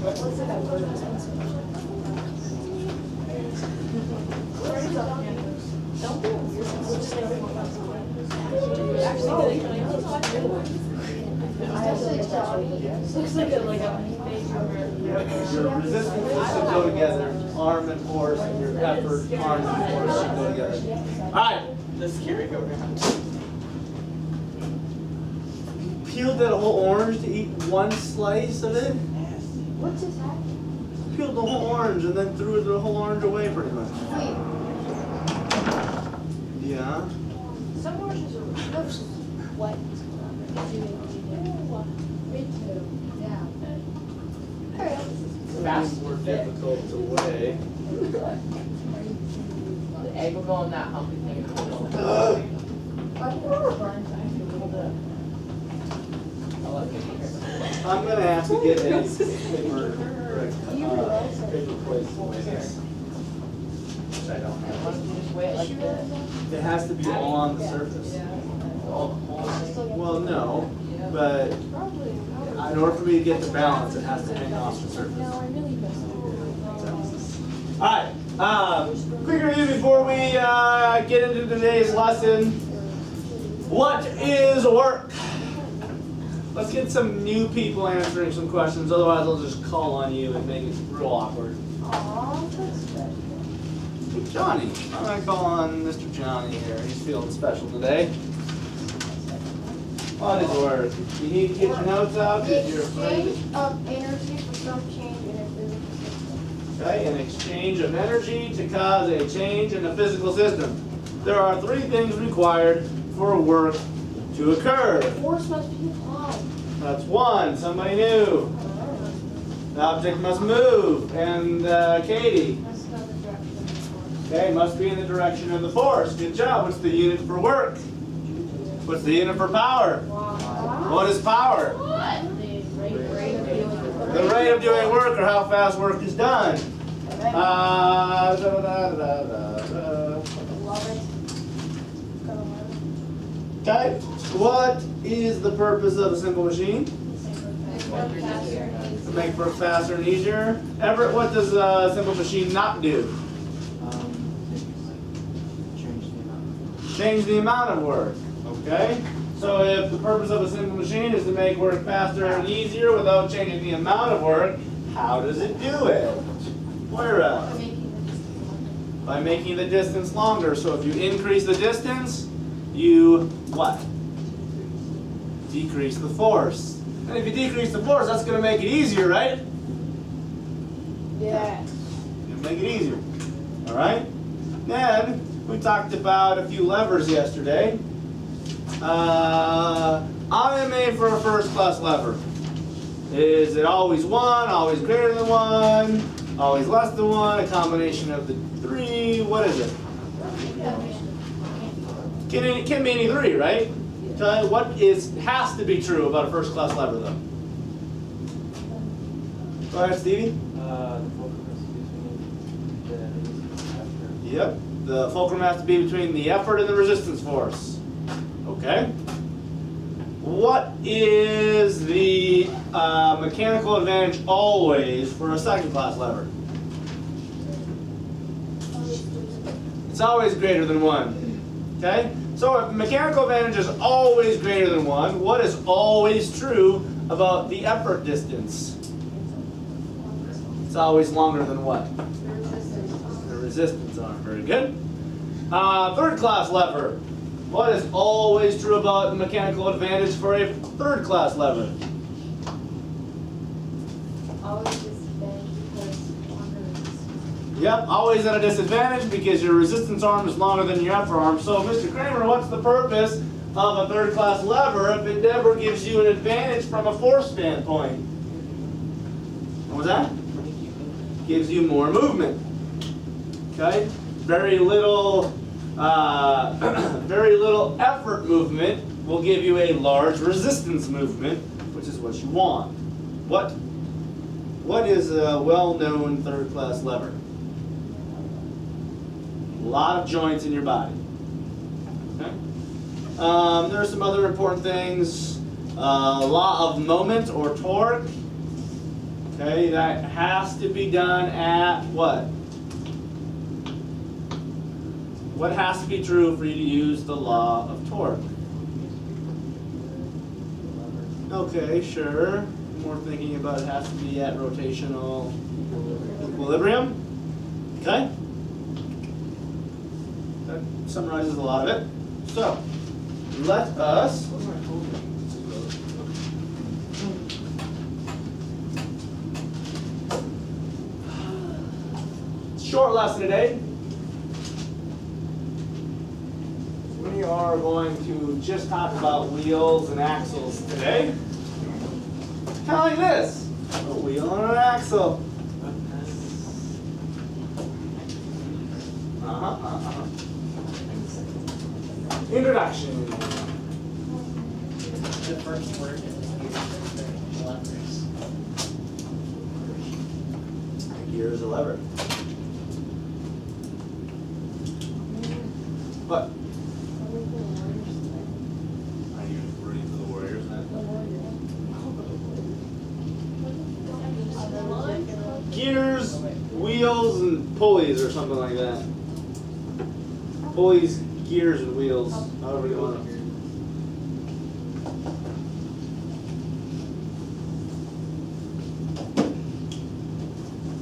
Your resistance should go together. Arm and force, and your effort, arm and force should go together. All right, let's carry go around. Peeled that whole orange to eat one slice of it. What's this happening? Peeled the whole orange and then threw the whole orange away, pretty much. Wait. Yeah. Some oranges are what? Me too. Yeah. That's more difficult to weigh. The egg will go in that humpy thing. I'm gonna have to get a paper plate to weigh this. Which I don't have. It has to be on the surface. Well, no, but in order for me to get the balance, it has to hang off the surface. All right, quick review before we get into today's lesson. What is work? Let's get some new people answering some questions, otherwise I'll just call on you and make it real awkward. Hey, Johnny, I'm gonna call on Mr. Johnny here. He's feeling special today. What is work? You need to get your notes out The because you're afraid. exchange of energy for some change in a physical system. Okay, an exchange of energy to cause a change in a physical system. There are three things required for work to occur. Force must be applied. That's one. Somebody new. The object must move. And Katie. That's another direction of force. Okay, must be in the direction of the force. Good job. What's the unit for work? What's the unit for power? What is power? The rate of doing work, or how fast work is done. Okay, what is the purpose of a simple machine? To make work faster and easier. Everett, what does a simple machine not do? Change the amount of work. Okay? So if the purpose of a simple machine is to make work faster and easier without changing the amount of work, how does it do it? Moira? By making the distance longer. So if you increase the distance, you what? Decrease the force. And if you decrease the force, that's going to make it easier, right? Yeah. It'll make it easier. All right? Then we talked about a few levers yesterday. I am made for a first-class lever. Is it always one, always greater than one, always less than one, a combination of the three? What is it? It can be any three, right? Okay, what has to be true about a first-class lever, though? Go ahead, Stevie. Yep, the fulcrum has to be between the effort and the resistance force. Okay. What is the mechanical advantage always for a second-class lever? It's always greater than one. Okay? So if mechanical advantage is always greater than one, what is always true about the effort distance? It's always longer than what? The resistance arm. Very good. Third-class lever. What is always true about the mechanical advantage for a third-class lever? Always disadvantage because longer resistance. Yep, always at a disadvantage because your resistance arm is longer than your effort arm. So, Mr. Kramer, what's the purpose of a third-class lever if it never gives you an advantage from a force standpoint? What was that? Gives you more movement. Okay? Very little effort movement will give you a large resistance movement, which is what you want. What is a well-known third-class lever? A lot of joints in your body. Okay? There are some other important things. Law of moment or torque. Okay, that has to be done at what? What has to be true for you to use the law of torque? Okay, sure. More thinking about it has to be at rotational equilibrium. Okay? That summarizes a lot of it. So, let us short lesson today. We are going to just talk about wheels and axles today. Kind of like this. A wheel and an axle. Introduction. The first word is levers. Gear is a lever. What? Are you rooting for the Warriors then? Gears, wheels, and pulleys or something like that. Pulleys, gears, and wheels, however you want it.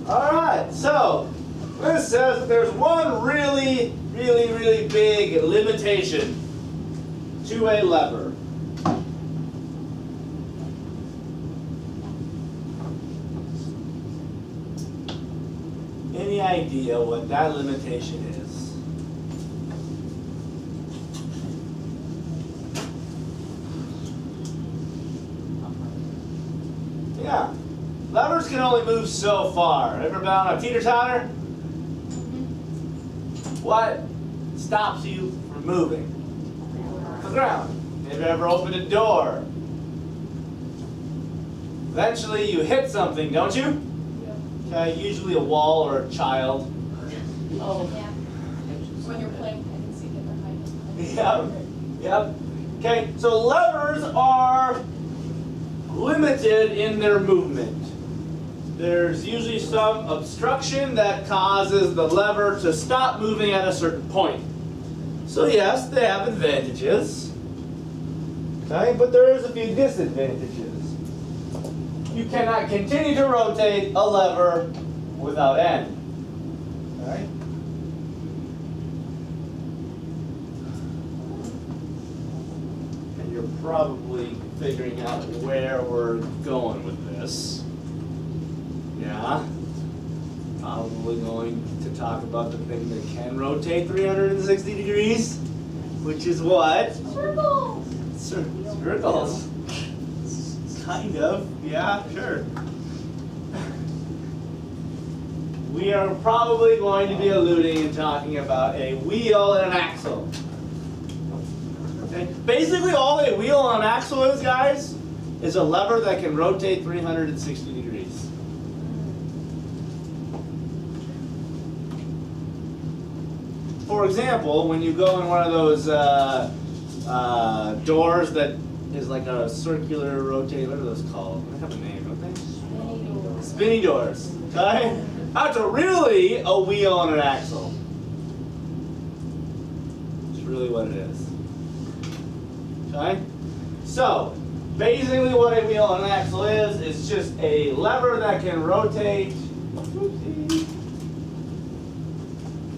Alright, so this says that there's one really big limitation to a lever. Any idea what that limitation is? Yeah. Levers can only move so far. Ever been on a teeter-totter? What stops you from moving? The ground. Have you ever opened a door? Eventually you hit something, don't you? Okay, usually a wall or a child. Oh. Yeah. When you're playing hide and seek at the height. Yep. Okay, so levers are limited in their movement. There's usually some obstruction that causes the lever to stop moving at a certain point. So yes, they have advantages. Okay, but there is a few disadvantages. You cannot continue to rotate a lever without end. Okay? And you're probably figuring out where we're going with this. Yeah. Probably going to talk about the thing that can rotate 360 degrees, which is what? Circles! Circles. Kind of. Yeah, sure. We are probably going to be alluding and talking about a wheel and an axle. Okay. Basically, all a wheel and an axle is, guys, is a lever that can rotate 360 degrees. For example, when you go in one of those doors that is like a circular rotate, what are those called? They have a name, don't they? Spinny doors. Okay? That's really a wheel and an axle. It's really what it is. Okay? So, basically what a wheel and an axle is just a lever that can rotate.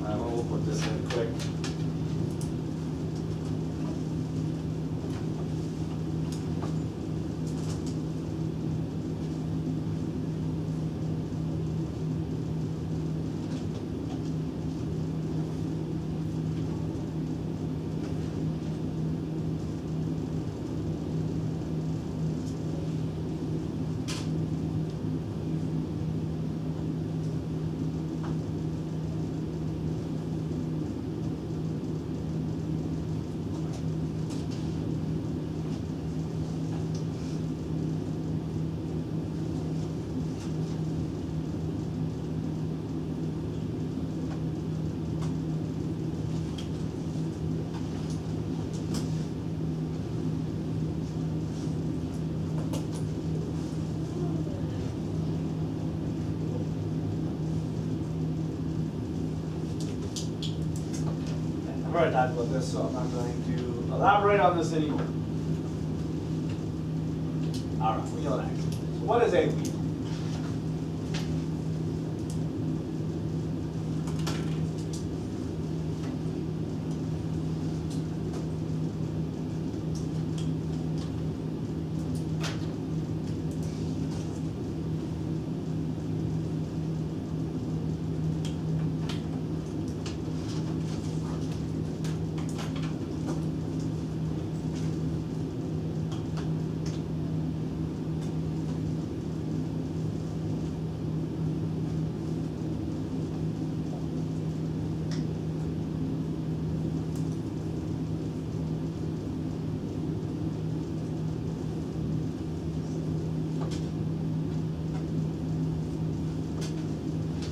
We'll put this in quick. I've already talked about this, so I'm not going to elaborate on this anymore. All right, wheel and axle. So what is a wheel?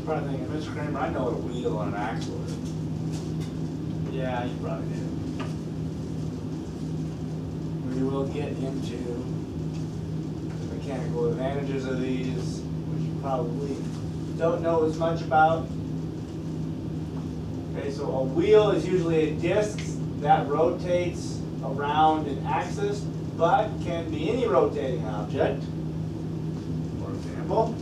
Probably thinking, Mr. Kramer, I know what a wheel and an axle is. Yeah, you probably do. We will get into the mechanical advantages of these, which you probably don't know as much about. Okay, so a wheel is usually a disc that rotates around an axis, but can be any rotating object. For example,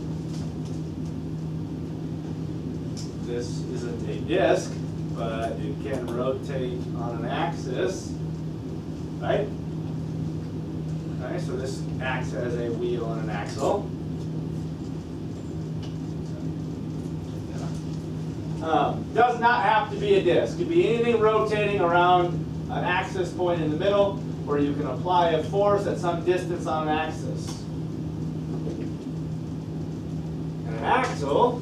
this isn't a disc, but it can rotate on an axis, right? Okay, so this acts as a wheel and an axle. Does not have to be a disc. It could be anything rotating around an axis point in the middle, where you can apply a force at some distance on an axis. And an axle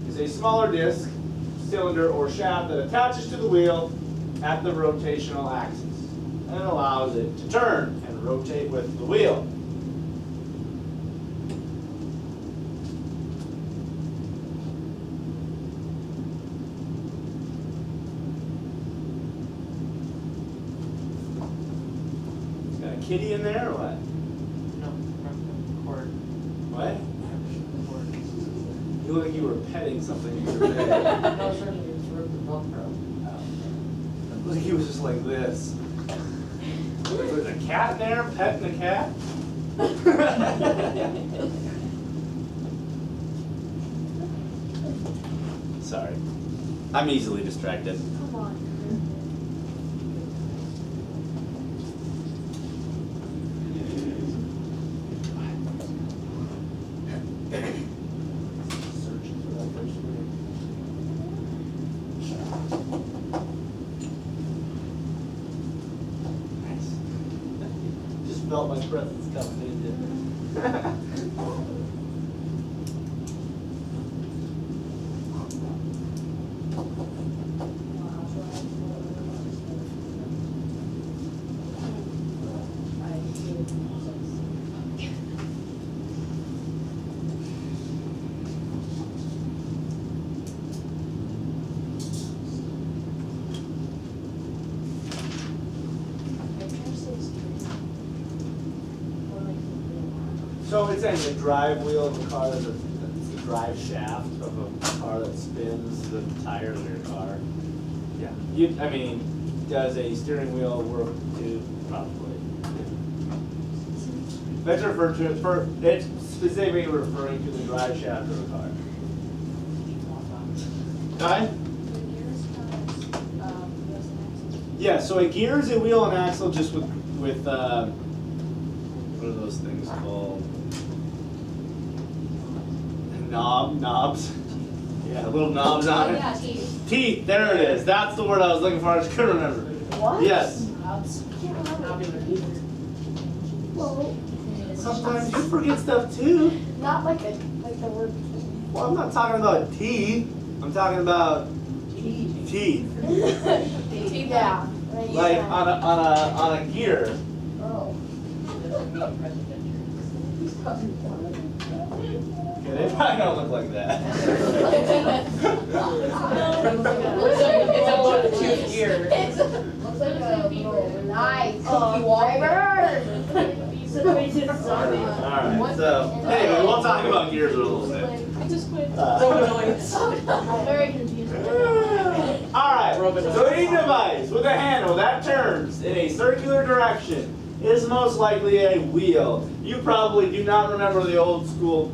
is a smaller disc, cylinder, or shaft that attaches to the wheel at the rotational axis and allows it to turn and rotate with the wheel. Got a kitty in there or what? No, from the cord. What? Cord. You look like you were petting something in your bed. No, certainly it's through the Velcro. Look like he was just like this. There's a cat in there, petting the cat. Sorry. I'm easily distracted. Come on. Searching for that first word. Nice. Just felt my presence coming in, didn't it? So it's saying the drive wheel of a car is it's the drive shaft of a car that spins the tires of your car. Yeah. I mean, does a steering wheel work too? Probably. That's referred to it's specifically referring to the drive shaft of a car. Okay? Yeah, so a gear is a wheel and axle just with what are those things called? Knobs. Yeah, little knobs on it. Yeah, teeth. Teeth, there it is. That's the word I was looking for. I just couldn't remember. What? Yes. Knobs. Can't remember. Well, Sometimes you forget stuff too. not like the word. Well, I'm not talking about teeth. I'm talking about teeth. Yeah. Like on a gear. Oh. Okay, they probably don't look like that. Looks like it's a Bluetooth gear. Looks like a little nice driver. Alright, so anyway, we'll talk about gears in a little bit. Just quit. Robinoids. Very confusing. Alright, so any device with a handle that turns in a circular direction is most likely a wheel. You probably do not remember the old school,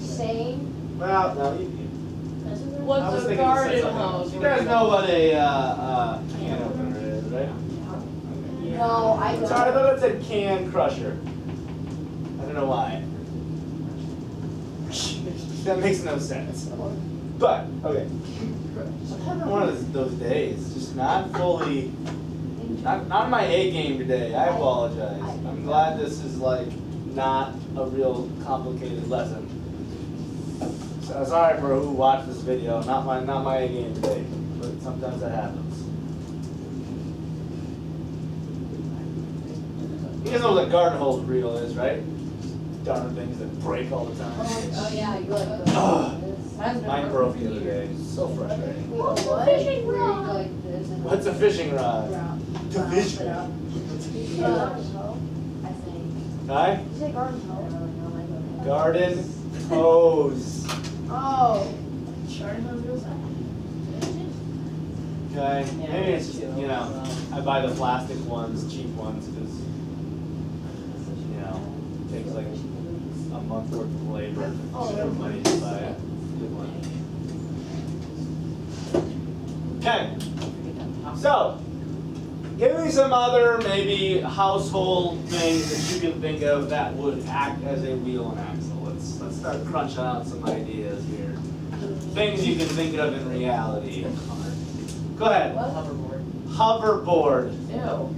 Saying. well, no, I was What's a thinking it said garden something. hose? You guys know what a can opener is, right? No, I don't. Sorry, I thought it said can crusher. I don't know why. That makes no sense. But, okay. I'm having one of those days, just not fully, not my A game today. I apologize. I'm glad this is like not a real complicated lesson. So sorry for who watched this video. Not my A game today, but sometimes that happens. You guys know what a garden hose reel is, right? Darn things that break all the time. Oh yeah, you like Ugh. Mine's never Mine broke the other day. So frustrating. What? Fishing Where you rod. go like this and What's a fishing rod? Division. Division. I think. Hi? You say garden hose? Garden hose. Oh. Okay. Maybe it's just, you know, I buy the plastic ones, cheap ones, because, you know, it takes like a month worth of labor and money to buy a good one. Okay. So, give me some other maybe household things that you can think of that would act as a wheel and axle. Let's start crunching out some ideas here. Things you can think of in reality. Go ahead. Hoverboard. Hoverboard. Ew.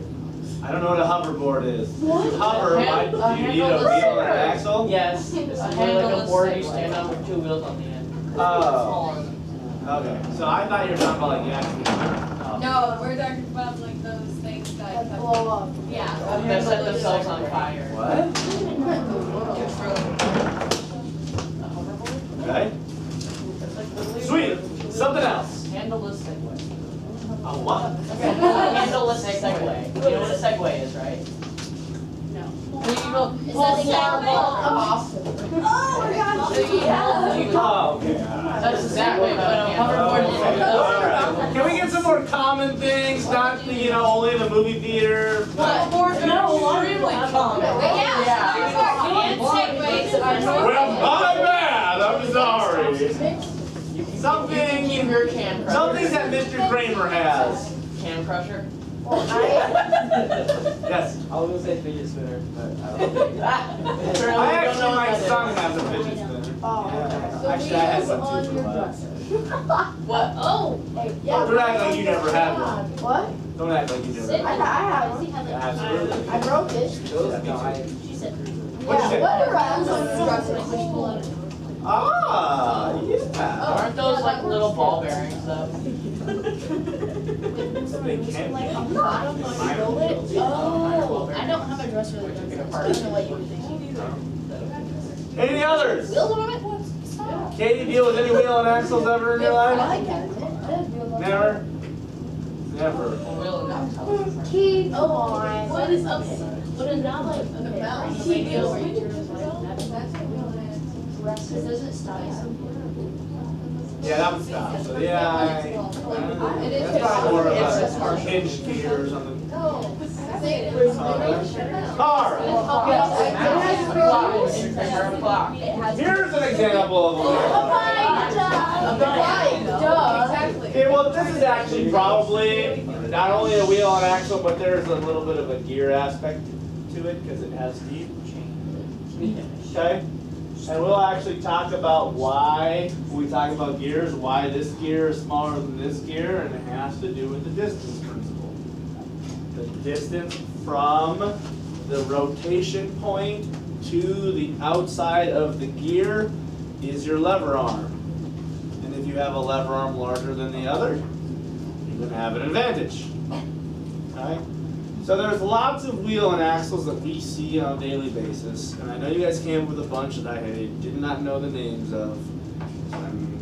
I don't know what a hoverboard is. If you hover, Hand- why, do you need a handle wheel and an the- axle? Yes, it's like a board you stand on with 2 wheels on the end. Oh. Okay. So I thought you were talking about like the actual. No, we're talking about like those things that. That blow up. Yeah. That set themselves on fire. What? A hoverboard? Okay. It's like literally- Sweet. Something else. Handleless Segway. A what? Handleless Segway. You know what a Segway is, right? No. When you go, Is pull that forward, Segway? off. Oh my gosh. So you hold, you Oh, okay. That's exactly what a hoverboard is. Alright. Can we get some more common things, not the, you know, only in the movie theater? Hoverboards are extremely common. Yeah. And segways are. Well, my bad. I'm sorry. Something, Keep your can crusher. something that Mr. Kramer has. Can crusher. Yes. I was gonna say fidget spinner, but I don't think. I actually, my son has a fidget spinner. Yeah. Actually, I had one too for a while. What? Oh. Don't act like you never had one. What? Don't act like you never I had have Does he one. have Absolutely. I broke it. Those, no, I. She said. What'd you say? What? Ah, yeah. Aren't those like little ball bearings though? They can be. Oh, I don't have a dress really good. I don't know what you would think. Any others? Wheels on it? What? Katie, deal with any wheel and axles ever in your life? Never? Never. Wheel and axle. Keep on. What is okay? What is that like? Okay, balance the wheel where you turn it like that. Because doesn't stop. Yeah, that would stop. So yeah, that's probably more of a hinge gear or something. Alright. Here's an example of a wheel. Okay, well this is actually probably not only a wheel and axle, but there's a little bit of a gear aspect to it because it has teeth. Okay? And we'll actually talk about why, when we talk about gears, why this gear is smaller than this gear, and it has to do with the distance principle. The distance from the rotation point to the outside of the gear is your lever arm. And if you have a lever arm larger than the other, you're going to have an advantage. Okay? So there's lots of wheel and axles that we see on a daily basis, and I know you guys came up with a bunch that I did not know the names of. I'm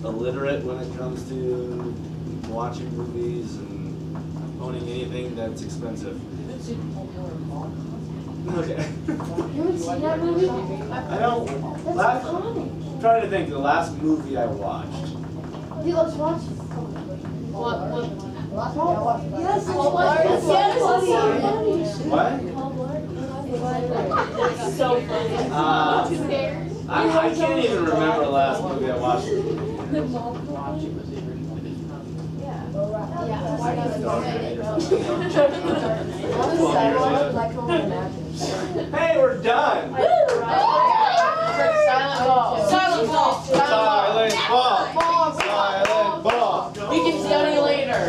illiterate when it comes to watching movies and owning anything that's expensive. Okay. You haven't seen that movie? I don't. That's Last, iconic. I'm trying to think of the last movie I watched. Dude, let's watch it. Yes, it's Paul funny. Blart. Yes, it's so funny. What? Paul Blart. It's so funny. I can't even remember the last movie I watched. Watch it was the original. Hey, we're done. Silent ball. Silent ball. Silent ball. Silent ball. We can see you later.